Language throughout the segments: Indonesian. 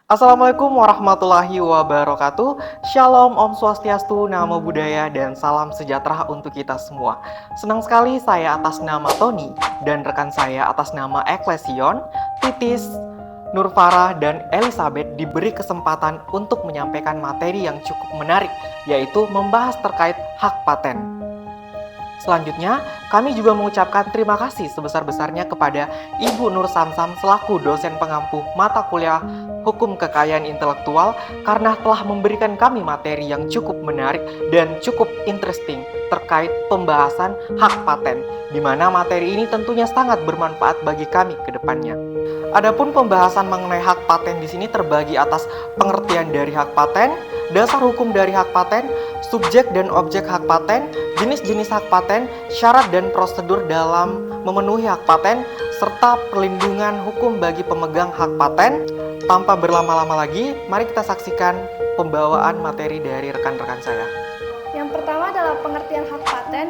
Assalamualaikum warahmatullahi wabarakatuh. Shalom, Om Swastiastu, Namo Buddhaya, dan salam sejahtera untuk kita semua. Senang sekali saya atas nama Tony dan rekan saya atas nama Eklesion, Titis, Nurfarah, dan Elizabeth diberi kesempatan untuk menyampaikan materi yang cukup menarik, yaitu membahas terkait hak paten. Selanjutnya, kami juga mengucapkan terima kasih sebesar-besarnya kepada Ibu Nur Samsam selaku dosen pengampu mata kuliah Hukum Kekayaan Intelektual karena telah memberikan kami materi yang cukup menarik dan cukup interesting terkait pembahasan hak paten, di mana materi ini tentunya sangat bermanfaat bagi kami ke depannya. Adapun pembahasan mengenai hak paten di sini terbagi atas pengertian dari hak paten, dasar hukum dari hak paten, subjek dan objek hak paten, jenis-jenis hak paten, syarat dan prosedur dalam memenuhi hak paten, serta perlindungan hukum bagi pemegang hak paten. Tanpa berlama-lama lagi, mari kita saksikan pembawaan materi dari rekan-rekan saya. Yang pertama adalah pengertian hak paten.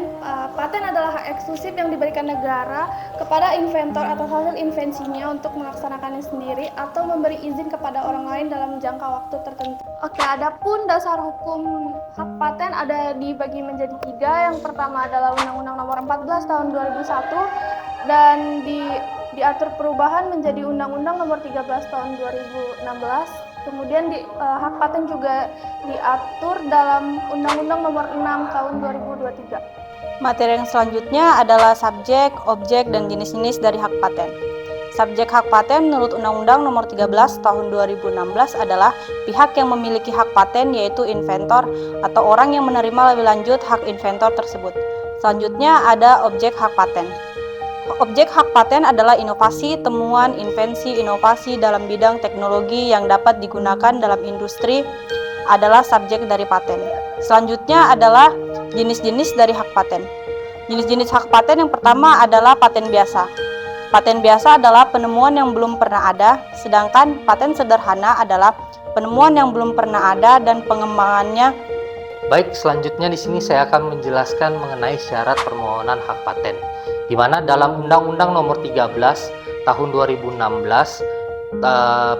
Paten adalah hak eksklusif yang diberikan negara kepada inventor atas hasil invensinya untuk melaksanakannya sendiri atau memberi izin kepada orang lain dalam jangka waktu tertentu. Oke, adapun dasar hukum hak paten ada dibagi menjadi 3. Yang pertama adalah Undang-Undang Nomor 14 Tahun 2001 dan diatur perubahan menjadi Undang-Undang Nomor 13 Tahun 2016. Kemudian hak paten juga diatur dalam Undang-Undang Nomor 6 Tahun 2023. Materi yang selanjutnya adalah subjek, objek, dan jenis-jenis dari hak paten. Subjek hak paten menurut Undang-Undang Nomor 13 Tahun 2016 adalah pihak yang memiliki hak paten, yaitu inventor atau orang yang menerima lebih lanjut hak inventor tersebut. Selanjutnya ada objek hak paten. Objek hak paten adalah inovasi, temuan, invensi, inovasi dalam bidang teknologi yang dapat digunakan dalam industri adalah subjek dari paten. Selanjutnya adalah jenis-jenis dari hak paten. Jenis-jenis hak paten yang pertama adalah paten biasa. Paten biasa adalah penemuan yang belum pernah ada, sedangkan paten sederhana adalah penemuan yang belum pernah ada dan pengembangannya. Baik, selanjutnya di sini saya akan menjelaskan mengenai syarat permohonan hak paten, di mana dalam Undang-Undang Nomor 13 Tahun 2016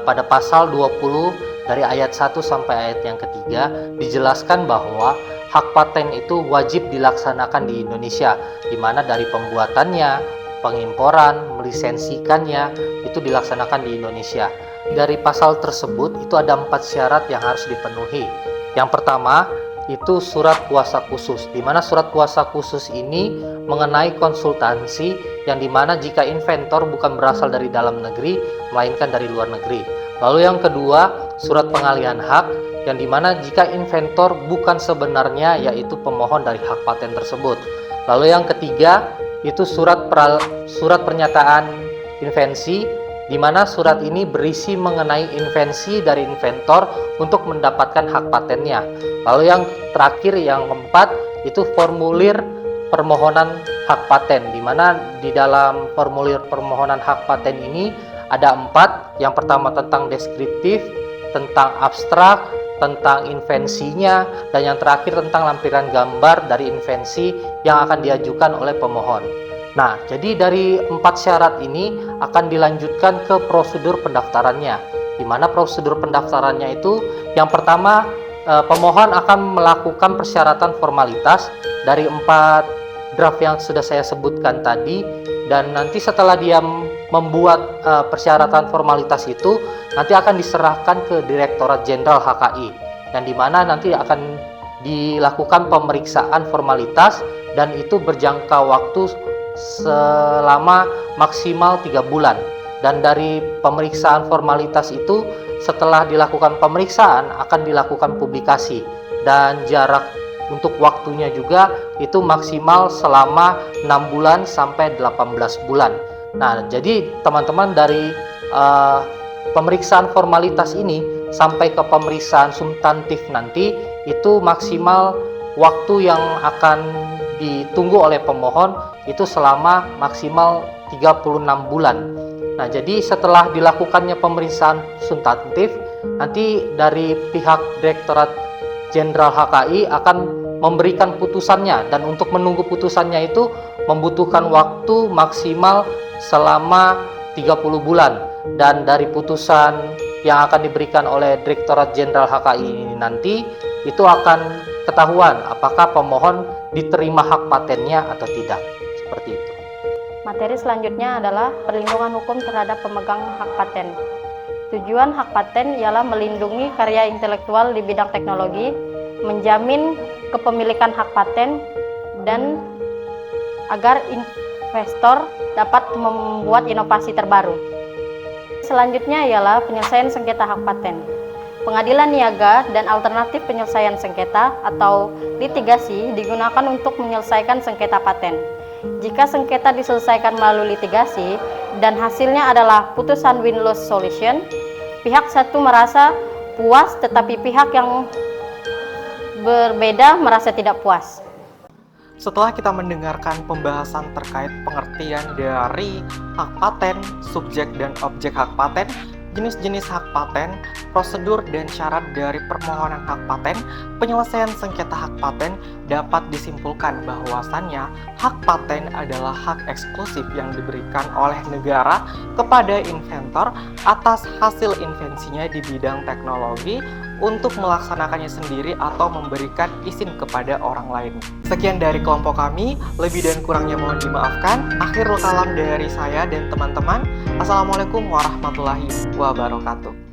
pada pasal 20 dari ayat 1 sampai ayat yang ketiga dijelaskan bahwa hak paten itu wajib dilaksanakan di Indonesia, di mana dari pembuatannya, pengimporan, melisensikannya itu dilaksanakan di Indonesia. Dari pasal tersebut itu ada 4 syarat yang harus dipenuhi. Yang pertama itu surat kuasa khusus, di mana surat kuasa khusus ini mengenai konsultansi yang dimana jika inventor bukan berasal dari dalam negeri melainkan dari luar negeri. Lalu yang kedua, surat pengalihan hak yang dimana jika inventor bukan sebenarnya yaitu pemohon dari hak paten tersebut. Lalu yang ketiga itu surat pernyataan invensi, di mana surat ini berisi mengenai invensi dari inventor untuk mendapatkan hak patennya. Lalu yang terakhir, yang keempat, itu formulir permohonan hak paten, di mana di dalam formulir permohonan hak paten ini ada 4. Yang pertama tentang deskriptif, tentang abstrak, tentang invensinya, dan yang terakhir tentang lampiran gambar dari invensi yang akan diajukan oleh pemohon. Nah, jadi dari 4 syarat ini akan dilanjutkan ke prosedur pendaftarannya, di mana prosedur pendaftarannya itu yang pertama pemohon akan melakukan persyaratan formalitas dari 4 draft yang sudah saya sebutkan tadi, dan nanti setelah dia membuat persyaratan formalitas itu nanti akan diserahkan ke Direktorat Jenderal HKI, yang dimana nanti akan dilakukan pemeriksaan formalitas dan itu berjangka waktu selama maksimal 3 bulan. Dan dari pemeriksaan formalitas itu setelah dilakukan pemeriksaan akan dilakukan publikasi, dan jarak untuk waktunya juga itu maksimal selama 6 bulan sampai 18 bulan. Nah, jadi teman-teman dari pemeriksaan formalitas ini sampai ke pemeriksaan substantif nanti itu maksimal waktu yang akan ditunggu oleh pemohon itu selama maksimal 36 bulan. Nah, jadi setelah dilakukannya pemeriksaan substantif, nanti dari pihak Direktorat Jenderal HKI akan memberikan putusannya, dan untuk menunggu putusannya itu membutuhkan waktu maksimal selama 30 bulan. Dan dari putusan yang akan diberikan oleh Direktorat Jenderal HKI ini nanti, itu akan ketahuan apakah pemohon diterima hak patennya atau tidak. Seperti itu. Materi selanjutnya adalah perlindungan hukum terhadap pemegang hak paten. Tujuan hak paten ialah melindungi karya intelektual di bidang teknologi, menjamin kepemilikan hak paten, dan agar investor dapat membuat inovasi terbaru. Selanjutnya ialah penyelesaian sengketa hak paten. Pengadilan niaga dan alternatif penyelesaian sengketa atau litigasi digunakan untuk menyelesaikan sengketa paten. Jika sengketa diselesaikan melalui litigasi dan hasilnya adalah putusan win-lose solution, pihak satu merasa puas tetapi pihak yang berbeda merasa tidak puas. Setelah kita mendengarkan pembahasan terkait pengertian dari hak paten, subjek dan objek hak paten, jenis-jenis hak paten, prosedur dan syarat dari permohonan hak paten, penyelesaian sengketa hak paten, dapat disimpulkan bahwasannya hak paten adalah hak eksklusif yang diberikan oleh negara kepada inventor atas hasil invensinya di bidang teknologi untuk melaksanakannya sendiri atau memberikan izin kepada orang lain. Sekian dari kelompok kami, lebih dan kurangnya mohon dimaafkan. Akhirul kalam dari saya dan teman-teman. Assalamualaikum warahmatullahi wabarakatuh.